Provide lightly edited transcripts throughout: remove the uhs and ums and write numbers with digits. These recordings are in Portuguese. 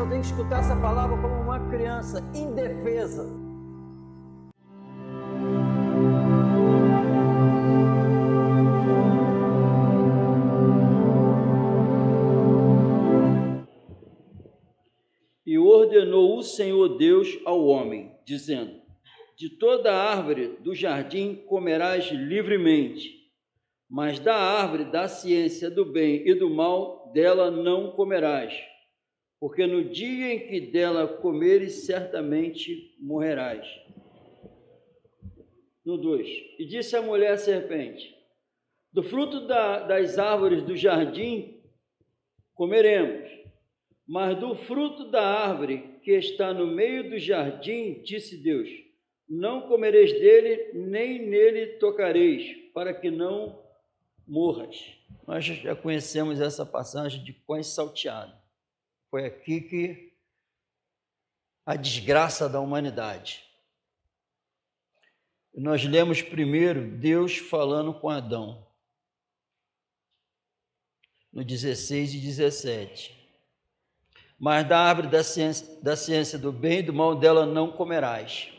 eu tenho que escutar essa palavra como uma criança indefesa. E ordenou o Senhor Deus ao homem, dizendo: de toda árvore do jardim comerás livremente, mas da árvore da ciência do bem e do mal, dela não comerás, porque no dia em que dela comeres, certamente morrerás. No 2: e disse a mulher à serpente: do fruto das árvores do jardim comeremos, mas do fruto da árvore que está no meio do jardim, disse Deus: não comereis dele, nem nele tocareis, para que não morras. Nós já conhecemos essa passagem de pães salteados. Foi aqui que a desgraça da humanidade. Nós lemos primeiro Deus falando com Adão, no 16 e 17. Mas da árvore da ciência do bem e do mal, dela não comerás.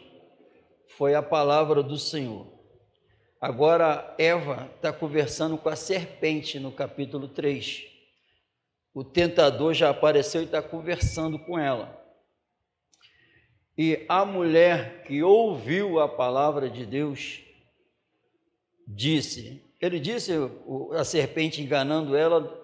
Foi a palavra do Senhor. Agora Eva está conversando com a serpente no capítulo 3. O tentador já apareceu e está conversando com ela. E a mulher que ouviu a palavra de Deus ele disse, a serpente enganando ela,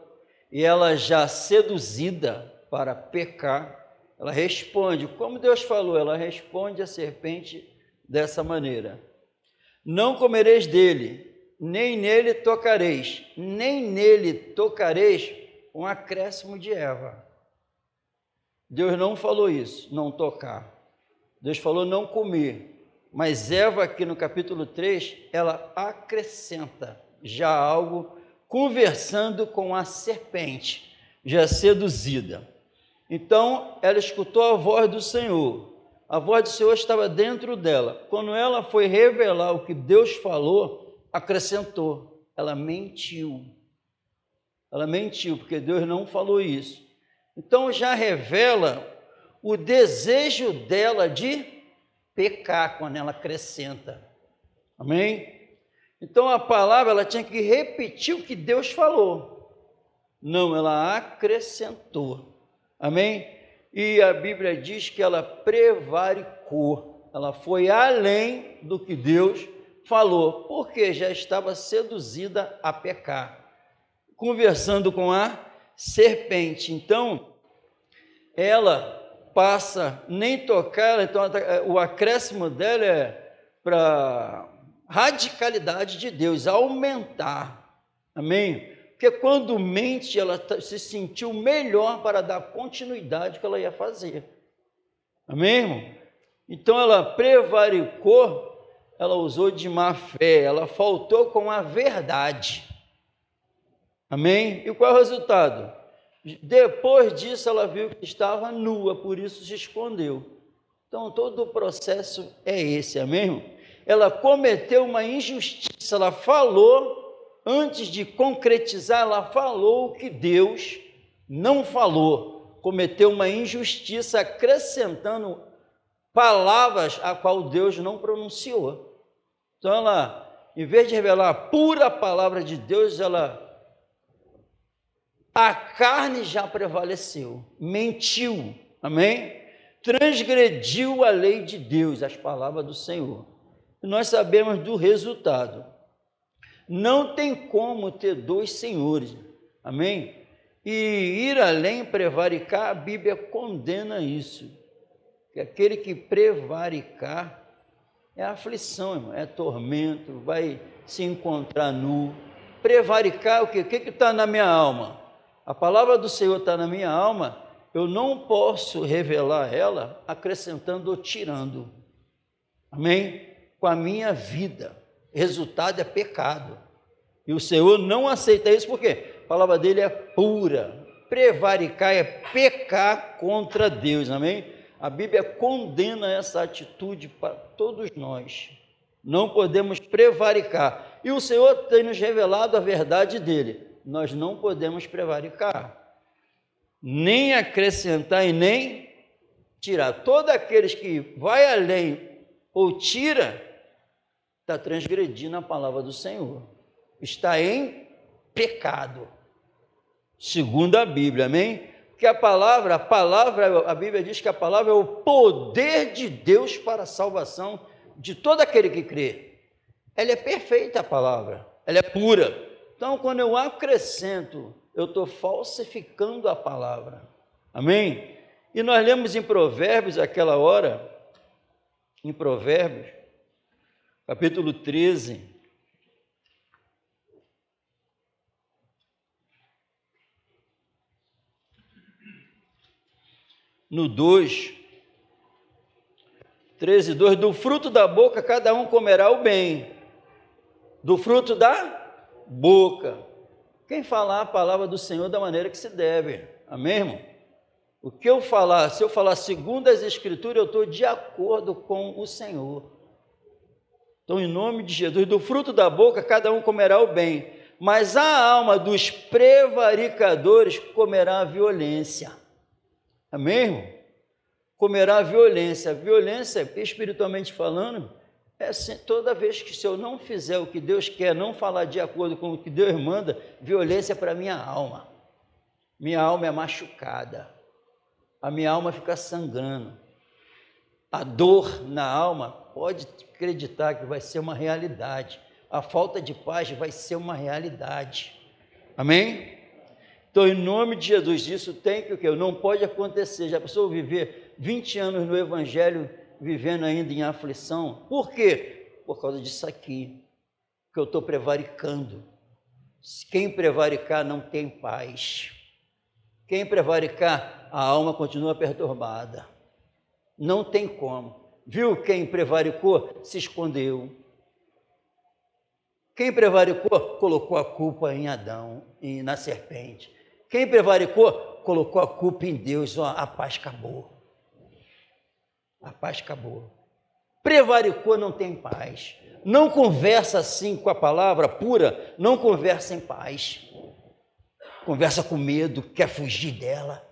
e ela já seduzida para pecar, ela responde, como Deus falou, ela responde à serpente dessa maneira: não comereis dele, nem nele tocareis, nem nele tocareis, um acréscimo de Eva. Deus não falou isso, não tocar. Deus falou não comer. Mas Eva, aqui no capítulo 3, ela acrescenta já algo, conversando com a serpente, já seduzida. Então, ela escutou a voz do Senhor. A voz do Senhor estava dentro dela. Quando ela foi revelar o que Deus falou, acrescentou. Ela mentiu. Ela mentiu, porque Deus não falou isso. Então, já revela o desejo dela de pecar quando ela acrescenta. Amém? Então, a palavra, ela tinha que repetir o que Deus falou. Não, ela acrescentou. Amém? E a Bíblia diz que ela prevaricou. Ela foi além do que Deus falou, porque já estava seduzida a pecar. Conversando com a serpente. Então, ela passa nem tocar, então o acréscimo dela é para radicalidade de Deus, aumentar. Amém? Porque quando mente, ela se sentiu melhor para dar continuidade ao que ela ia fazer. Amém, irmão? Então ela prevaricou, ela usou de má fé, ela faltou com a verdade. Amém? E qual é o resultado? Depois disso ela viu que estava nua, por isso se escondeu. Então todo o processo é esse, amém, irmão? Ela cometeu uma injustiça, ela falou, antes de concretizar, ela falou o que Deus não falou, cometeu uma injustiça, acrescentando palavras a qual Deus não pronunciou. Então ela, em vez de revelar a pura palavra de Deus, a carne já prevaleceu, mentiu, amém? Transgrediu a lei de Deus, as palavras do Senhor. E nós sabemos do resultado. Não tem como ter dois senhores, amém? E ir além, prevaricar, a Bíblia condena isso. Que aquele que prevaricar é aflição, irmão, é tormento, vai se encontrar nu. Prevaricar o quê? O que está na minha alma? A palavra do Senhor está na minha alma, eu não posso revelar ela acrescentando ou tirando. Amém? Com a minha vida. Resultado é pecado. E o Senhor não aceita isso, por quê? A palavra dele é pura. Prevaricar é pecar contra Deus, amém? A Bíblia condena essa atitude para todos nós. Não podemos prevaricar. E o Senhor tem nos revelado a verdade dele. Nós não podemos prevaricar. nem acrescentar e nem tirar. Todos aqueles que vai além ou tira, está transgredindo a palavra do Senhor. Está em pecado, segundo a Bíblia, amém? Porque a Bíblia diz que a palavra é o poder de Deus para a salvação de todo aquele que crê. Ela é perfeita, a palavra, ela é pura. Então, quando eu acrescento, eu estou falsificando a palavra, amém? E nós lemos em Provérbios, aquela hora, em Provérbios, capítulo 13, no 2, 13, 2, do fruto da boca cada um comerá o bem, do fruto da boca. Quem falar a palavra do Senhor da maneira que se deve, amém, irmão? O que eu falar, se eu falar segundo as Escrituras, eu estou de acordo com o Senhor. Então, em nome de Jesus, do fruto da boca cada um comerá o bem, mas a alma dos prevaricadores comerá a violência. Amém, irmão? Comerá a violência. A violência, espiritualmente falando, é assim, toda vez que se eu não fizer o que Deus quer, não falar de acordo com o que Deus manda, violência para minha alma. Minha alma é machucada. A minha alma fica sangrando. A dor na alma, pode acreditar que vai ser uma realidade. A falta de paz vai ser uma realidade. Amém? Então, em nome de Jesus, isso tem que o quê? Não pode acontecer. Já pensou viver 20 anos no Evangelho, vivendo ainda em aflição? Por quê? Por causa disso aqui, que eu estou prevaricando. Quem prevaricar não tem paz. Quem prevaricar, a alma continua perturbada. Não tem como. Viu quem prevaricou? Se escondeu. Quem prevaricou? Colocou a culpa em Adão e na serpente. Quem prevaricou? Colocou a culpa em Deus. A paz acabou. A paz acabou. Prevaricou, não tem paz. Não conversa assim com a palavra pura, não conversa em paz. Conversa com medo, quer fugir dela.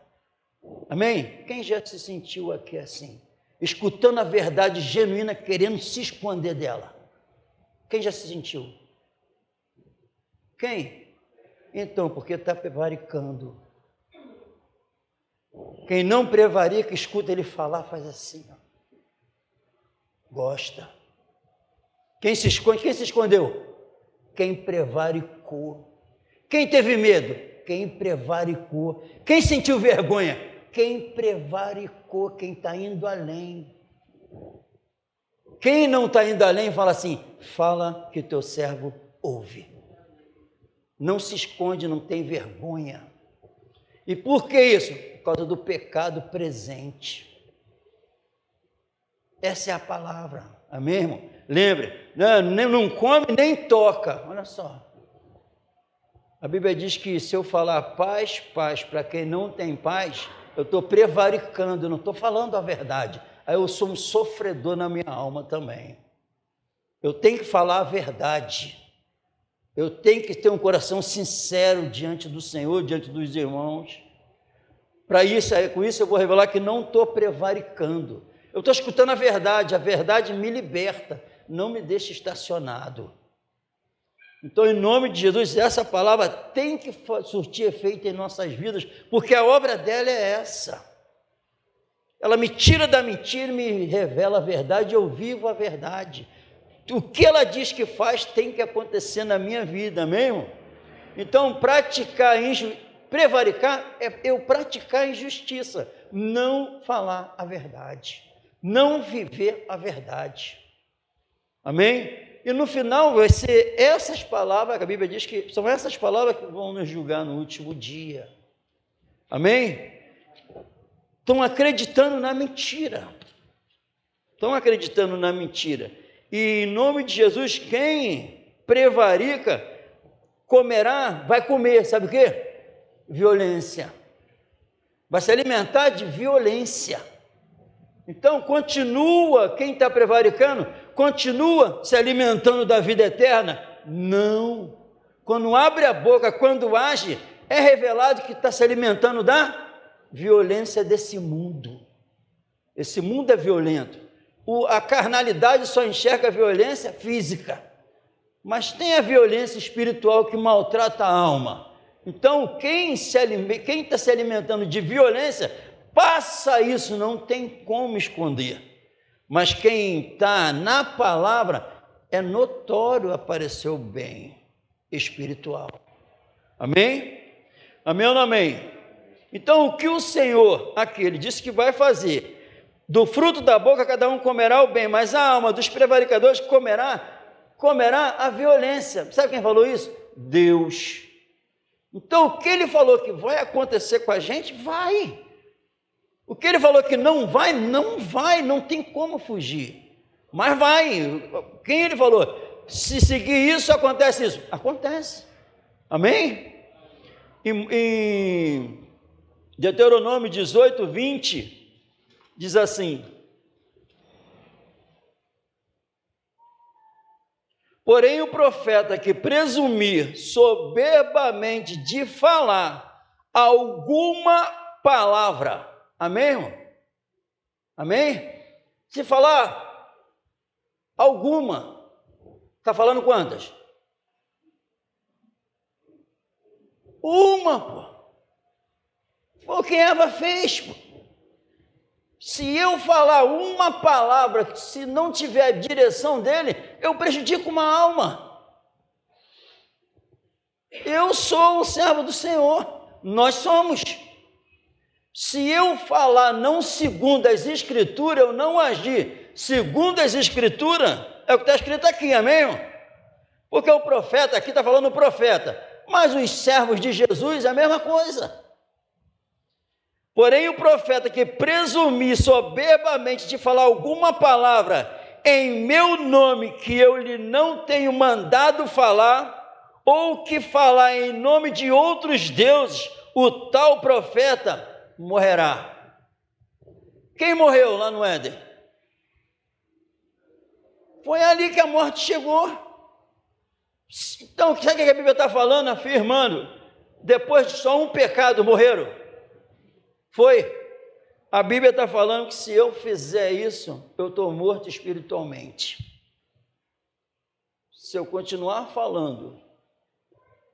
Amém? Quem já se sentiu aqui assim? Escutando a verdade genuína, querendo se esconder dela. Quem já se sentiu? Quem? Então, porque está prevaricando. Quem não prevarica, escuta ele falar, faz assim, ó. Gosta. Quem se esconde? Quem se escondeu? Quem prevaricou. Quem teve medo? Quem prevaricou. Quem sentiu vergonha? Quem prevaricou, quem está indo além. Quem não está indo além, fala assim, fala que o teu servo ouve. Não se esconde, não tem vergonha. E por que isso? Por causa do pecado presente. Essa é a palavra, amém, irmão? Lembre, não come nem toca, olha só. A Bíblia diz que se eu falar paz, paz, para quem não tem paz, eu estou prevaricando, eu não estou falando a verdade. Aí eu sou um sofredor na minha alma também. Eu tenho que falar a verdade. Eu tenho que ter um coração sincero diante do Senhor, diante dos irmãos. Para isso, com isso eu vou revelar que não estou prevaricando. Eu estou escutando a verdade me liberta, não me deixa estacionado. Então, em nome de Jesus, essa palavra tem que surtir efeito em nossas vidas, porque a obra dela é essa. Ela me tira da mentira e me revela a verdade, eu vivo a verdade. O que ela diz que faz tem que acontecer na minha vida, amém, irmão? Então, prevaricar é eu praticar a injustiça, não falar a verdade, não viver a verdade, amém? E no final vai ser essas palavras, que a Bíblia diz que são essas palavras que vão nos julgar no último dia, amém? Estão acreditando na mentira, e em nome de Jesus, quem prevarica, comerá, vai comer, sabe o quê? Violência, vai se alimentar de violência. Então continua, quem está prevaricando, continua se alimentando da vida eterna? Não, quando abre a boca, quando age, é revelado que está se alimentando da violência desse mundo. Esse mundo é violento. A carnalidade só enxerga a violência física, mas tem a violência espiritual que maltrata a alma. Então, quem está se alimentando de violência, passa isso, não tem como esconder. Mas quem está na palavra, é notório aparecer o bem espiritual. Amém? Amém ou não amém? Então, o que o Senhor, aqui, ele disse que vai fazer? Do fruto da boca cada um comerá o bem, mas a alma dos prevaricadores comerá a violência. Sabe quem falou isso? Deus. Então, o que ele falou que vai acontecer com a gente, vai. O que ele falou que não vai, não tem como fugir. Mas vai. Quem ele falou? Se seguir isso, acontece isso. Acontece. Amém? Em Deuteronômio 18, 20, diz assim: porém o profeta que presumir soberbamente de falar alguma palavra, amém, irmão? Amém? Se falar alguma, está falando quantas? Uma, pô. Foi o que Eva fez, pô. Se eu falar uma palavra, se não tiver a direção dele, eu prejudico uma alma. Eu sou o servo do Senhor, nós somos. Se eu falar não segundo as Escrituras, eu não agir segundo as Escrituras, é o que está escrito aqui, amém? Porque o profeta, aqui está falando o profeta, mas os servos de Jesus é a mesma coisa. Porém, o profeta que presumir soberbamente de falar alguma palavra em meu nome que eu lhe não tenho mandado falar, ou que falar em nome de outros deuses, o tal profeta morrerá. Quem morreu lá no Éden? Foi ali que a morte chegou. Então, sabe o que a Bíblia está falando? Afirmando, depois de só um pecado morreram. Foi. A Bíblia está falando que se eu fizer isso, eu estou morto espiritualmente. Se eu continuar falando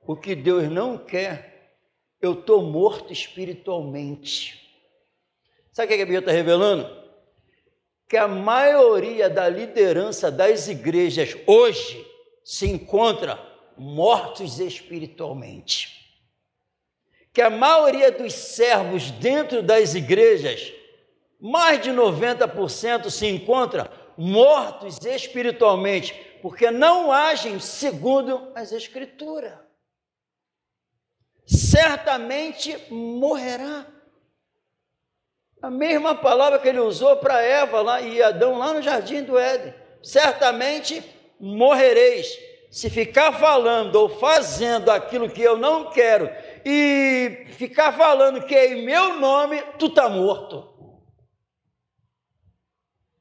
o que Deus não quer, eu estou morto espiritualmente. Sabe o que a Bíblia está revelando? Que a maioria da liderança das igrejas hoje se encontra mortos espiritualmente. Que a maioria dos servos dentro das igrejas, mais de 90% se encontra mortos espiritualmente, porque não agem segundo as Escrituras. Certamente morrerá. A mesma palavra que ele usou para Eva lá, e Adão lá no jardim do Éden. Certamente morrereis. Se ficar falando ou fazendo aquilo que eu não quero e ficar falando que é em meu nome, tu está morto.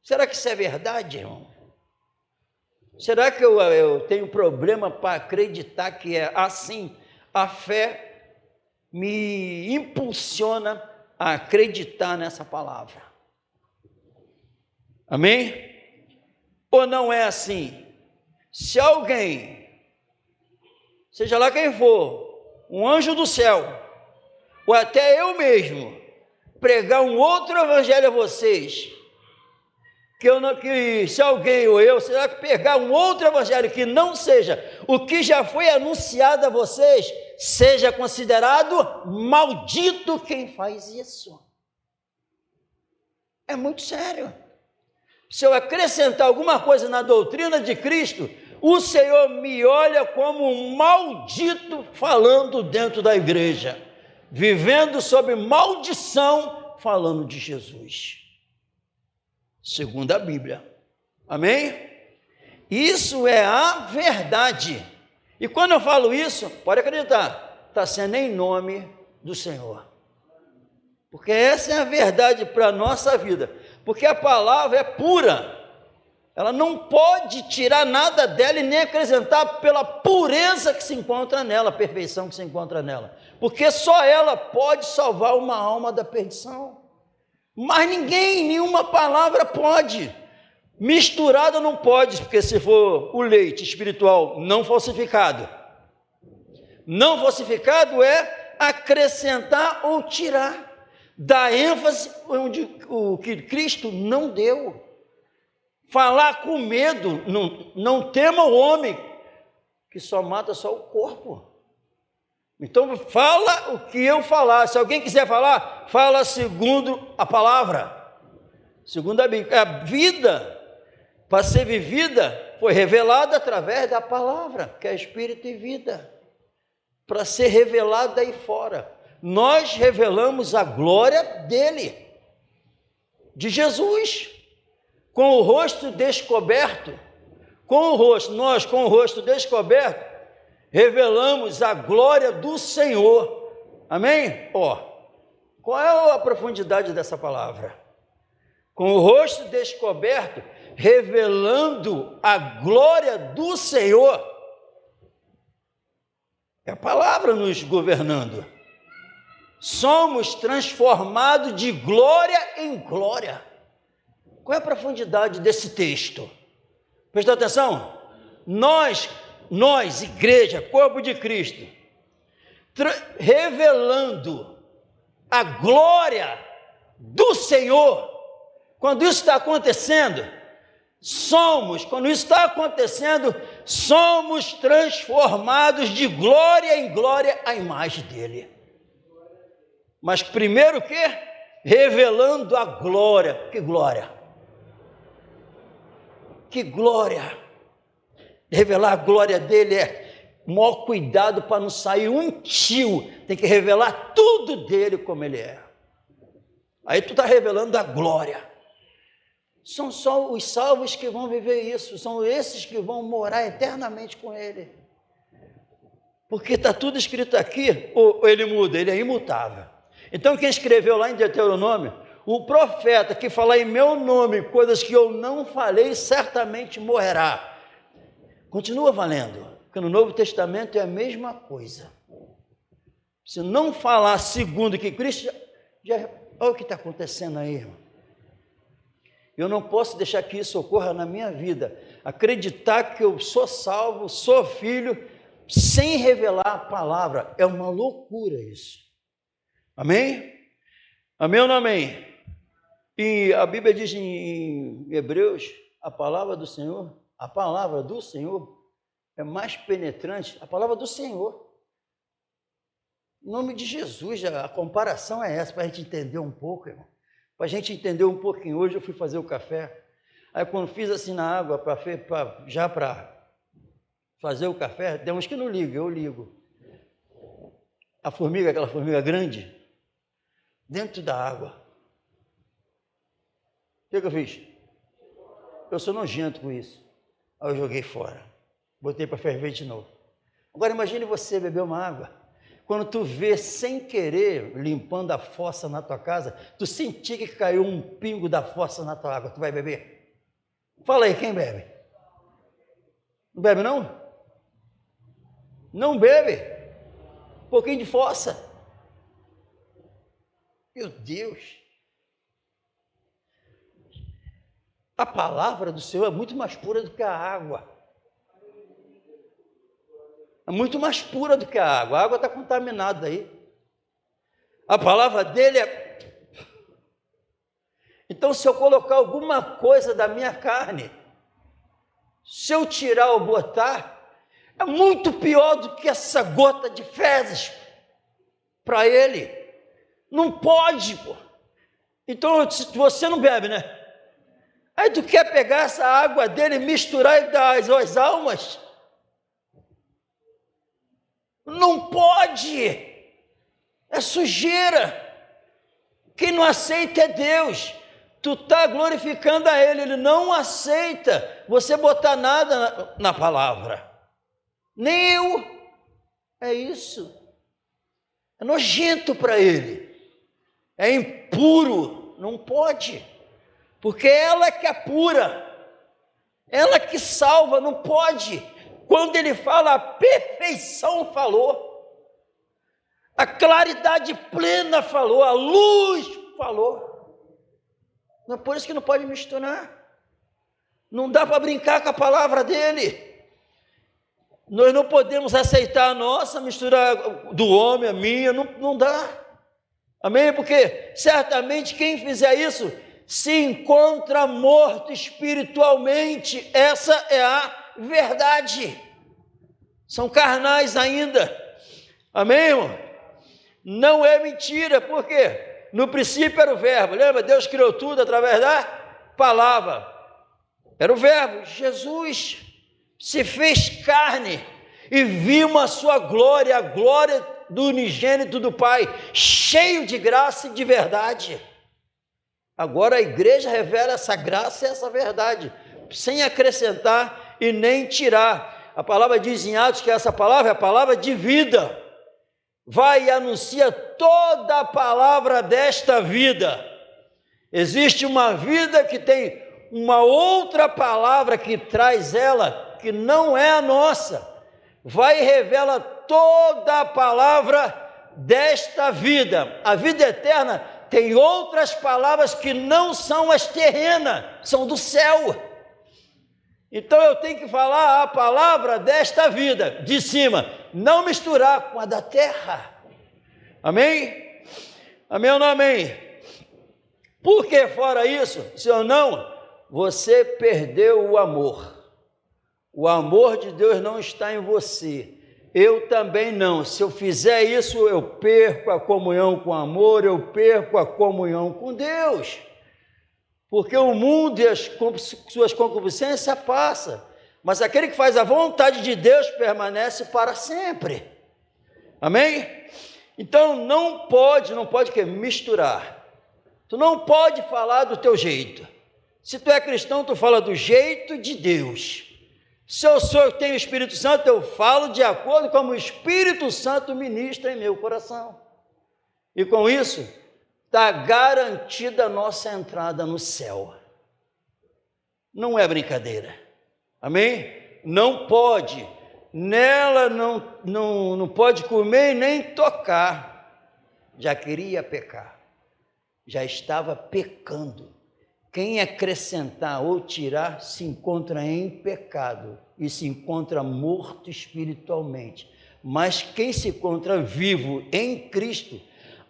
Será que isso é verdade, irmão? Será que eu tenho problema para acreditar que é assim? A fé me impulsiona a acreditar nessa palavra. Amém? Ou não é assim? Se alguém, seja lá quem for, um anjo do céu, ou até eu mesmo, pregar um outro evangelho a vocês, que se alguém ou eu, será que pegar um outro evangelho que não seja o que já foi anunciado a vocês, seja considerado maldito quem faz isso. É muito sério. Se eu acrescentar alguma coisa na doutrina de Cristo, o Senhor me olha como um maldito falando dentro da igreja, vivendo sob maldição, falando de Jesus, segundo a Bíblia. Amém? Isso é a verdade. E quando eu falo isso, pode acreditar, está sendo em nome do Senhor. Porque essa é a verdade para a nossa vida. Porque a palavra é pura. Ela não pode tirar nada dela e nem acrescentar pela pureza que se encontra nela, a perfeição que se encontra nela. porque só ela pode salvar uma alma da perdição. Mas ninguém, nenhuma palavra pode. Misturada não pode, porque se for o leite espiritual não falsificado. Não falsificado é acrescentar ou tirar, dar ênfase onde o que Cristo não deu. Falar com medo, não tema o homem, que só mata só o corpo. Então fala o que eu falar. Se alguém quiser falar, fala segundo a palavra, segundo a Bíblia. A vida, para ser vivida, foi revelada através da palavra, que é espírito e vida, para ser revelada aí fora. Nós revelamos a glória dele, de Jesus, com o rosto descoberto, nós com o rosto descoberto, revelamos a glória do Senhor. Amém? Qual é a profundidade dessa palavra? Com o rosto descoberto, revelando a glória do Senhor. É a palavra nos governando. Somos transformados de glória em glória. Qual é a profundidade desse texto? Presta atenção. Nós, igreja, corpo de Cristo, revelando a glória do Senhor. Quando isso está acontecendo, somos transformados de glória em glória à imagem dele. Mas primeiro o quê? Revelando a glória. Que glória? Que glória! Revelar a glória dele é o maior cuidado para não sair um tio. Tem que revelar tudo dele como ele é. Aí tu está revelando a glória. São só os salvos que vão viver isso. São esses que vão morar eternamente com ele. Porque está tudo escrito aqui, ou ele muda, ele é imutável. Então quem escreveu lá em Deuteronômio, o profeta que falar em meu nome coisas que eu não falei, certamente morrerá. Continua valendo, porque no Novo Testamento é a mesma coisa. Se não falar segundo que Cristo, olha o que está acontecendo aí, irmão. Eu não posso deixar que isso ocorra na minha vida. Acreditar que eu sou salvo, sou filho, sem revelar a palavra. É uma loucura isso. Amém? Amém ou não amém? E a Bíblia diz em Hebreus, a palavra do Senhor é mais penetrante, a palavra do Senhor. Em nome de Jesus, a comparação é essa, para a gente entender um pouco, irmão. Para a gente entender um pouquinho. Hoje eu fui fazer o café, aí quando fiz assim na água, para fazer o café, tem uns que não ligam, eu ligo. A formiga, aquela formiga grande, dentro da água. O que eu fiz? Eu sou nojento com isso. Aí eu joguei fora. Botei para ferver de novo. Agora imagine você beber uma água. Quando tu vê sem querer, limpando a fossa na tua casa, tu sentir que caiu um pingo da fossa na tua água, tu vai beber? Fala aí, quem bebe? Não bebe não? Não bebe? Um pouquinho de fossa. Meu Deus! A palavra do Senhor é muito mais pura do que a água. É muito mais pura do que a água. A água está contaminada aí. A palavra dele é... Então, se eu colocar alguma coisa da minha carne, se eu tirar ou botar, é muito pior do que essa gota de fezes para ele. Não pode, pô. Então, você não bebe, né? Aí tu quer pegar essa água dele, misturar e dar às almas? Não pode! É sujeira! Quem não aceita é Deus. Tu está glorificando a Ele não aceita você botar nada na palavra. Nem eu. É isso. É nojento para Ele. É impuro. Não pode. Porque ela que é pura. Ela que salva. Não pode. Quando Ele fala, a perfeição falou. A claridade plena falou, a luz falou. Não é por isso que não pode misturar. Não dá para brincar com a palavra dele. Nós não podemos aceitar a nossa, misturar do homem, a minha, não dá. Amém? Porque certamente quem fizer isso se encontra morto espiritualmente. Essa é a verdade. São carnais ainda. Amém, irmão? Não é mentira, por quê? No princípio era o verbo, lembra? Deus criou tudo através da palavra. Era o verbo, Jesus se fez carne e vimos a sua glória, a glória do unigênito do Pai, cheio de graça e de verdade. Agora a igreja revela essa graça e essa verdade, sem acrescentar e nem tirar. A palavra diz em Atos que essa palavra é a palavra de vida. Vai e anuncia toda a palavra desta vida. Existe uma vida que tem uma outra palavra que traz ela, que não é a nossa. Vai e revela toda a palavra desta vida. A vida eterna tem outras palavras que não são as terrenas, são do céu. Então eu tenho que falar a palavra desta vida, de cima, não misturar com a da terra. Amém? Amém ou não amém? Porque fora isso, se ou não, você perdeu o amor. O amor de Deus não está em você. Eu também não. Se eu fizer isso, eu perco a comunhão com o amor, eu perco a comunhão com Deus. Porque o mundo e as suas concupiscências passam, mas aquele que faz a vontade de Deus permanece para sempre. Amém? Então não pode misturar. Tu não pode falar do teu jeito. Se tu é cristão, tu fala do jeito de Deus. Se eu tenho o Espírito Santo, eu falo de acordo com o Espírito Santo ministra em meu coração. E com isso, está garantida a nossa entrada no céu. Não é brincadeira. Amém? Não pode. Nela não pode comer e nem tocar. Já queria pecar. Já estava pecando. Quem acrescentar ou tirar se encontra em pecado e se encontra morto espiritualmente. Mas quem se encontra vivo em Cristo,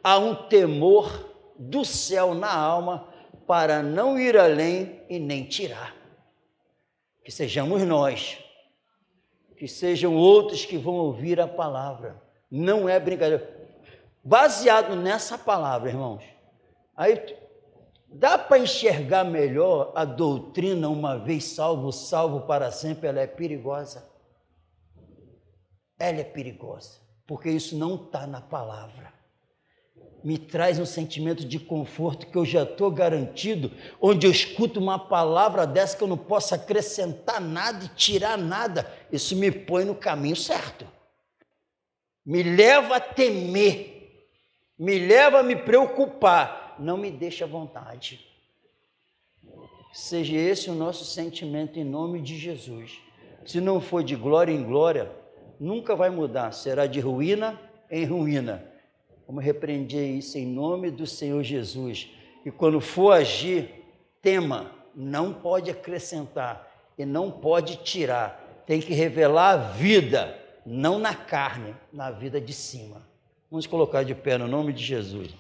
há um temor do céu na alma para não ir além e nem tirar. Que sejamos nós, que sejam outros que vão ouvir a palavra. Não é brincadeira. Baseado nessa palavra, irmãos, aí dá para enxergar melhor a doutrina, uma vez salvo, salvo para sempre. Ela é perigosa. Ela é perigosa, porque isso não está na palavra. Me traz um sentimento de conforto que eu já estou garantido, onde eu escuto uma palavra dessa que eu não posso acrescentar nada e tirar nada. Isso me põe no caminho certo. Me leva a temer, me leva a me preocupar, não me deixa à vontade. Seja esse o nosso sentimento em nome de Jesus. Se não for de glória em glória, nunca vai mudar, será de ruína em ruína. Vamos repreender isso em nome do Senhor Jesus. E quando for agir, tema, não pode acrescentar e não pode tirar. Tem que revelar a vida, não na carne, na vida de cima. Vamos colocar de pé no nome de Jesus.